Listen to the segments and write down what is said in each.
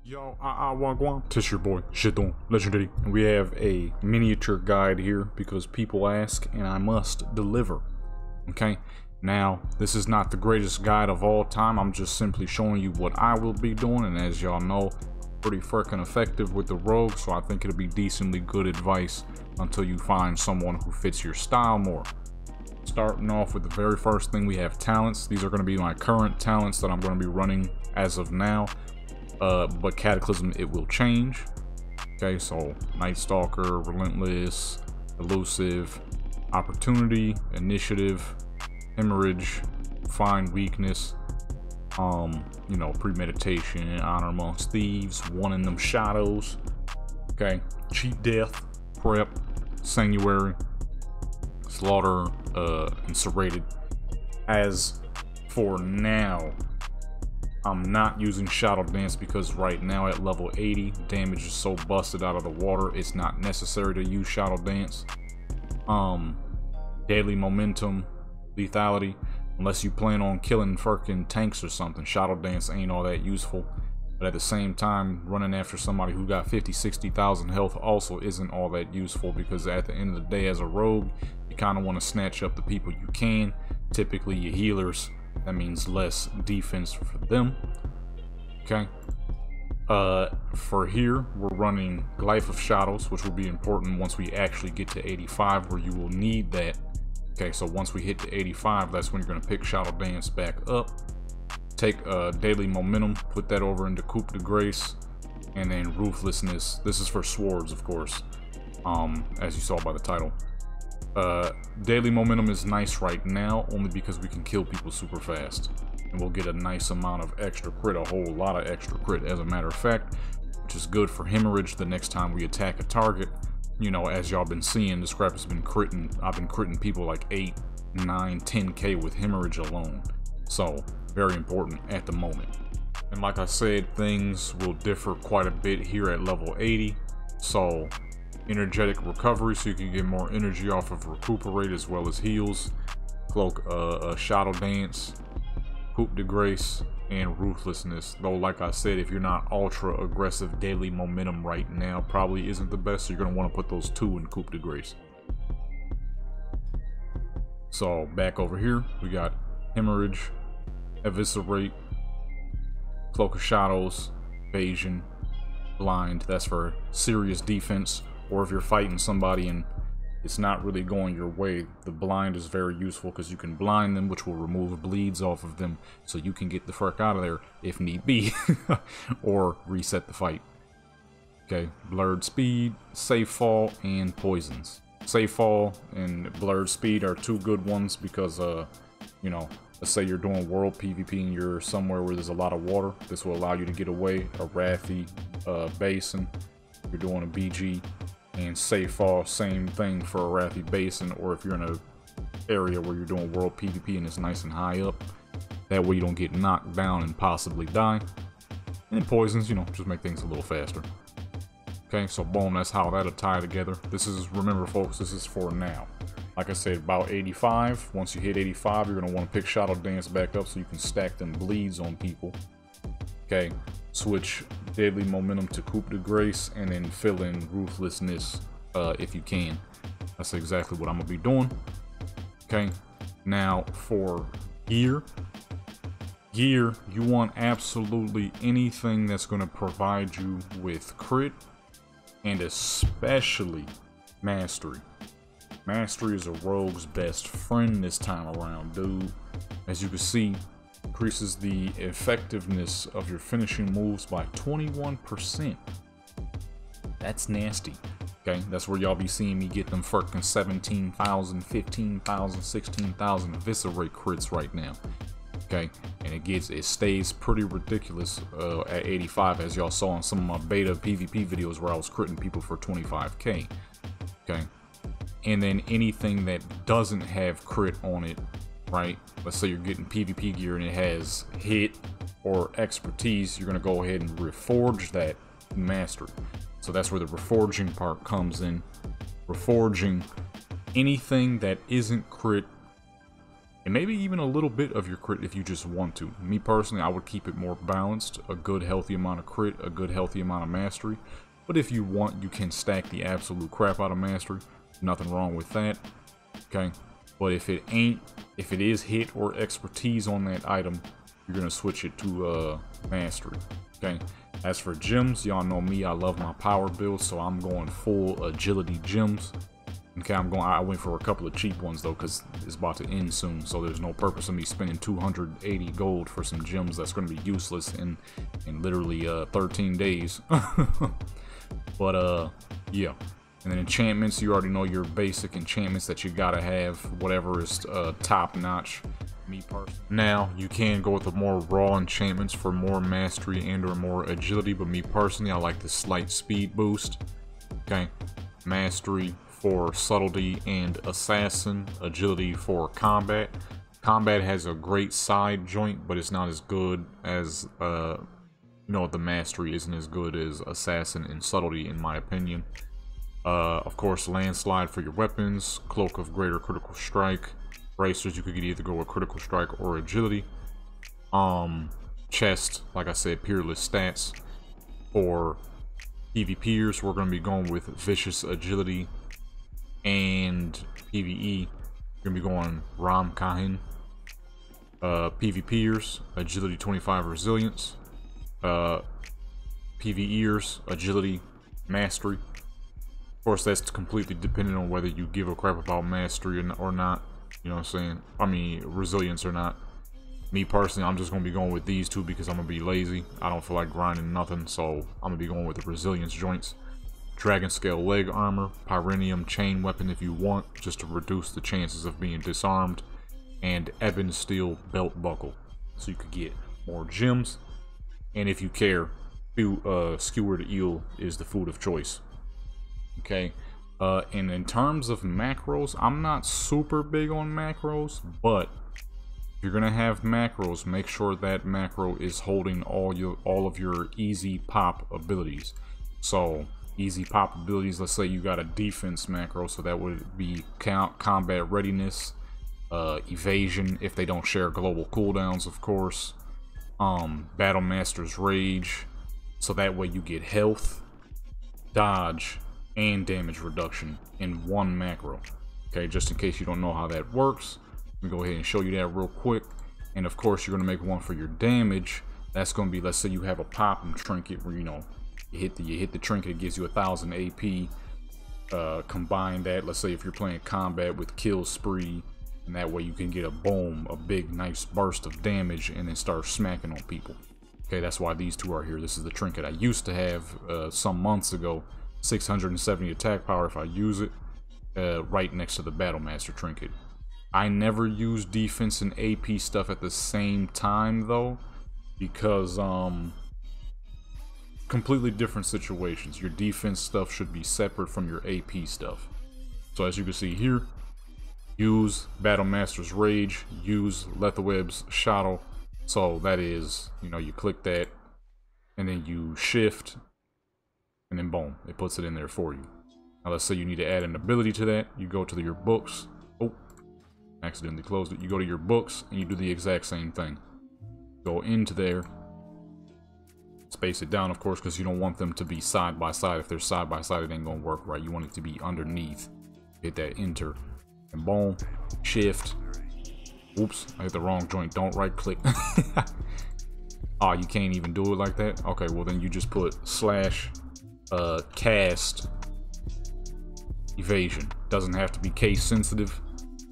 Yo, wagwan. Tis your boy, Shiton Legendary, and we have a miniature guide here because people ask and I must deliver. Okay, now this is not the greatest guide of all time. I'm just simply showing you what I will be doing, and as y'all know, pretty freaking effective with the rogue, so I think it'll be decently good advice until you find someone who fits your style more. Starting off with the very first thing, we have talents. These are going to be my current talents that I'm going to be running as of now. But Cataclysm, it will change. Okay, so Night Stalker, Relentless, Elusive, Opportunity, Initiative, Hemorrhage, Find Weakness, you know, Premeditation, Honor Amongst Thieves, One in them Shadows, okay, Cheat Death, Prep, Sanctuary, Slaughter, and Serrated. As for now, I'm not using Shadow Dance because right now at level 80, damage is so busted out of the water, it's not necessary to use Shadow Dance. Daily Momentum, Lethality, unless you plan on killing freaking tanks or something, Shadow Dance ain't all that useful. But at the same time, running after somebody who got 50-60,000 health also isn't all that useful, because at the end of the day as a rogue, you kind of want to snatch up the people you can, typically your healers. That means less defense for them. Okay. For here, we're running Glyph of Shadows, which will be important once we actually get to 85, where you will need that. Okay, so once we hit to 85, that's when you're going to pick Shadow Dance back up. Take Daily Momentum, put that over into Coup de Grace, and then Ruthlessness. This is for swords, of course, as you saw by the title. Daily Momentum is nice right now, only because we can kill people super fast. And we'll get a nice amount of extra crit, a whole lot of extra crit, as a matter of fact, which is good for Hemorrhage the next time we attack a target. You know, as y'all been seeing, the scrap has been critting. I've been critting people like 8, 9, 10k with Hemorrhage alone. So, very important at the moment. And like I said, things will differ quite a bit here at level 80. So, Energetic Recovery, so you can get more energy off of Recuperate as well as heals. Cloak, Shadow Dance, Coup de Grace, and Ruthlessness. Though, like I said, if you're not ultra aggressive, Daily Momentum right now probably isn't the best, so you're going to want to put those two in Coup de Grace. So, back over here, we got Hemorrhage, Eviscerate, Cloak of Shadows, Evasion, Blind. That's for serious defense. Or if you're fighting somebody and it's not really going your way, the blind is very useful because you can blind them, which will remove bleeds off of them, so you can get the frick out of there if need be, or reset the fight. Okay, Blurred Speed, Safe Fall, and Poisons. Safe Fall and Blurred Speed are two good ones because, you know, let's say you're doing world PvP and you're somewhere where there's a lot of water. This will allow you to get away. A Wrathy Basin, you're doing a BG. And Safe Fall, same thing for a Wrathy Basin, or if you're in a area where you're doing world PvP and it's nice and high up, that way you don't get knocked down and possibly die. And Poisons, you know, just make things a little faster. Okay, so boom, that's how that'll tie together. This is, remember folks, this is for now. Like I said, about 85. Once you hit 85, you're gonna want to pick Shadow Dance back up so you can stack them bleeds on people. Okay, switch Daily Momentum to Coup de Grace, and then fill in Ruthlessness if you can. That's exactly what I'm gonna be doing. Okay, now for gear, you want absolutely anything that's gonna provide you with crit, and especially mastery. Mastery is a rogue's best friend this time around, dude. As you can see, increases the effectiveness of your finishing moves by 21%. That's nasty. Okay, that's where y'all be seeing me get them freaking 17,000, 15,000, 16,000 Eviscerate crits right now. Okay, and it stays pretty ridiculous at 85, as y'all saw in some of my beta PvP videos where I was critting people for 25k. Okay, and then anything that doesn't have crit on it, right? Let's say you're getting PvP gear and it has hit or expertise, you're going to go ahead and reforge that mastery. So that's where the reforging part comes in. Reforging anything that isn't crit and maybe even a little bit of your crit if you just want to. Me personally, I would keep it more balanced, a good healthy amount of crit, a good healthy amount of mastery. But if you want, you can stack the absolute crap out of mastery. Nothing wrong with that. Okay, but if it is hit or expertise on that item, you're gonna switch it to mastery. Okay, as for gems, y'all know me, I love my power build, so I'm going full agility gems. Okay, I went for a couple of cheap ones though, because it's about to end soon, so there's no purpose of me spending 280 gold for some gems that's going to be useless in literally 13 days. But yeah. And then enchantments, you already know your basic enchantments that you gotta have, whatever is top notch. Me personally, now you can go with the more raw enchantments for more mastery and or more agility, but me personally, I like the slight speed boost. Okay, mastery for subtlety and assassin, agility for combat. Combat has a great side joint, but it's not as good as you know, the mastery isn't as good as assassin and subtlety in my opinion. Of course, landslide for your weapons, cloak of greater critical strike, bracers, you could either go with critical strike or agility. Chest, like I said, peerless stats. For PvPers, we're going to be going with vicious agility, and PvE, you're going to be going Ram Kahin. PvPers, agility 25 resilience. PvEers, agility, mastery. Of course, that's completely dependent on whether you give a crap about mastery or not. You know what I'm saying? I mean, resilience or not. Me personally, I'm just going to be going with these two because I'm going to be lazy. I don't feel like grinding nothing, so I'm going to be going with the resilience joints. Dragon scale leg armor, Pyrenium chain weapon if you want, just to reduce the chances of being disarmed. And ebon steel belt buckle, so you could get more gems. And if you care, skewered eel is the food of choice. Okay, and in terms of macros, I'm not super big on macros, but if you're gonna have macros, make sure that macro is holding all of your easy pop abilities. So easy pop abilities, let's say you got a defense macro, so that would be combat readiness, evasion if they don't share global cooldowns, of course, Battle Master's Rage, so that way you get health, dodge, and damage reduction in one macro. Okay, just in case you don't know how that works, let me go ahead and show you that real quick. And of course, you're going to make one for your damage. That's going to be, let's say you have a pop-em trinket where, you know, you hit the trinket, it gives you 1000 AP. Combine that, let's say if you're playing combat, with kill spree, and that way you can get a boom, a big nice burst of damage, and then start smacking on people. Okay, that's why these two are here. This is the trinket I used to have some months ago. 670 attack power if I use it, right next to the Battle Master trinket. I never use defense and AP stuff at the same time though, because completely different situations. Your defense stuff should be separate from your AP stuff. So as you can see here, use Battle Master's Rage, use Letheweb's Shadow. So that is, you know, you click that and then you shift, and then boom, it puts it in there for you. Now let's say you need to add an ability to that. You go to your books. Oh, accidentally closed it. You go to your books and you do the exact same thing. Go into there. Space it down, of course, because you don't want them to be side by side. If they're side by side, it ain't gonna work right. You want it to be underneath. Hit that enter. And boom, shift. Oops, I hit the wrong joint. Don't right click. Oh, you can't even do it like that? Okay, well then you just put slash cast evasion. Doesn't have to be case sensitive,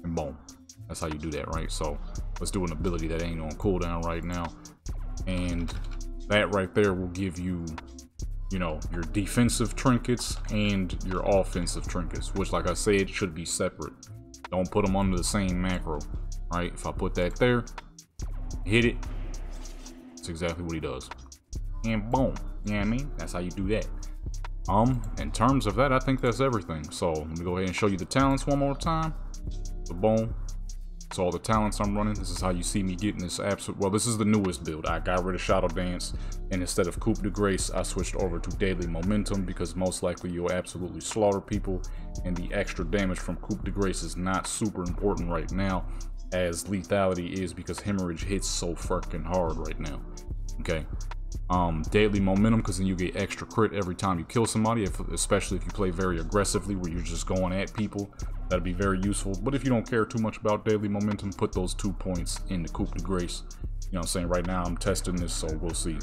and boom, that's how you do that, right? So let's do an ability that ain't on cooldown right now, and that right there will give you, you know, your defensive trinkets and your offensive trinkets, which, like I said, should be separate. Don't put them under the same macro, right? If I put that there, hit it, that's exactly what he does, and boom, you know what I mean? That's how you do that. In terms of that, I think that's everything. So let me go ahead and show you the talents one more time. The boom. So all the talents I'm running, this is how you see me getting this absolute, well, this is the newest build. I got rid of Shadow Dance, and instead of Coup de Grace, I switched over to Daily Momentum, because most likely you'll absolutely slaughter people, and the extra damage from Coup de Grace is not super important right now. as lethality is, because hemorrhage hits so freaking hard right now. Okay. Deadly momentum, because then you get extra crit every time you kill somebody, especially if you play very aggressively where you're just going at people. That'd be very useful. But if you don't care too much about deadly momentum, put those 2 points in the coup de grace. You know what I'm saying? Right now I'm testing this, so we'll see.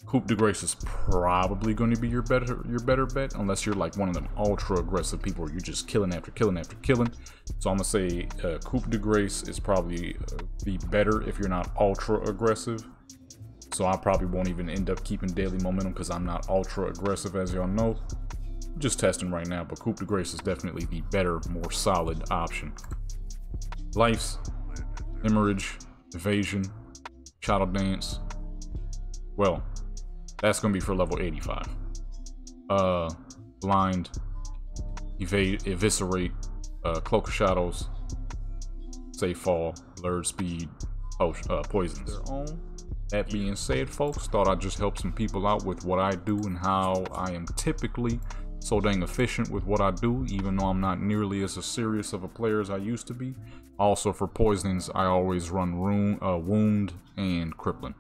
Coup de grace is probably going to be your better bet, unless you're like one of them ultra aggressive people where you're just killing after killing after killing. So I'm gonna say coup de grace is probably the better if you're not ultra aggressive. So I probably won't even end up keeping daily momentum because I'm not ultra aggressive, as y'all know. Just testing right now, but coup de grace is definitely the better, more solid option. Life, hemorrhage, evasion, shadow dance. Well, that's gonna be for level 85. Blind, evade, eviscerate, cloak of shadows, safe fall, blurred speed, poisons. Their own. That being said, folks, thought I'd just help some people out with what I do and how I am typically so dang efficient with what I do, even though I'm not nearly as serious of a player as I used to be. Also, for poisonings, I always run wound and crippling.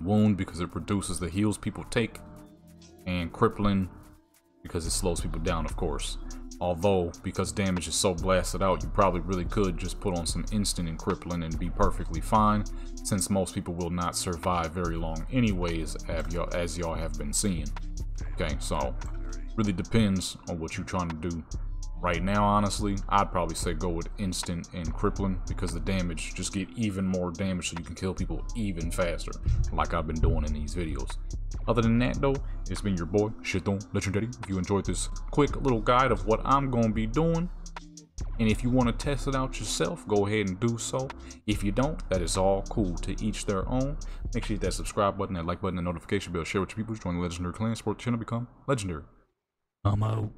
Wound because it reduces the heals people take, and crippling because it slows people down, of course. Although, because damage is so blasted out, you probably really could just put on some instant and crippling and be perfectly fine, since most people will not survive very long anyways, as y'all have been seeing. Okay, so really depends on what you're trying to do. Right now, honestly, I'd probably say go with instant and crippling, because the damage, just get even more damage so you can kill people even faster, like I've been doing in these videos. Other than that though, it's been your boy, Shiton Legendary. If you enjoyed this quick little guide of what I'm going to be doing, and if you want to test it out yourself, go ahead and do so. If you don't, that is all cool. To each their own. Make sure you hit that subscribe button, that like button, and notification bell. Share with your people. Join the Legendary clan. Support the channel. Become legendary. I'm out.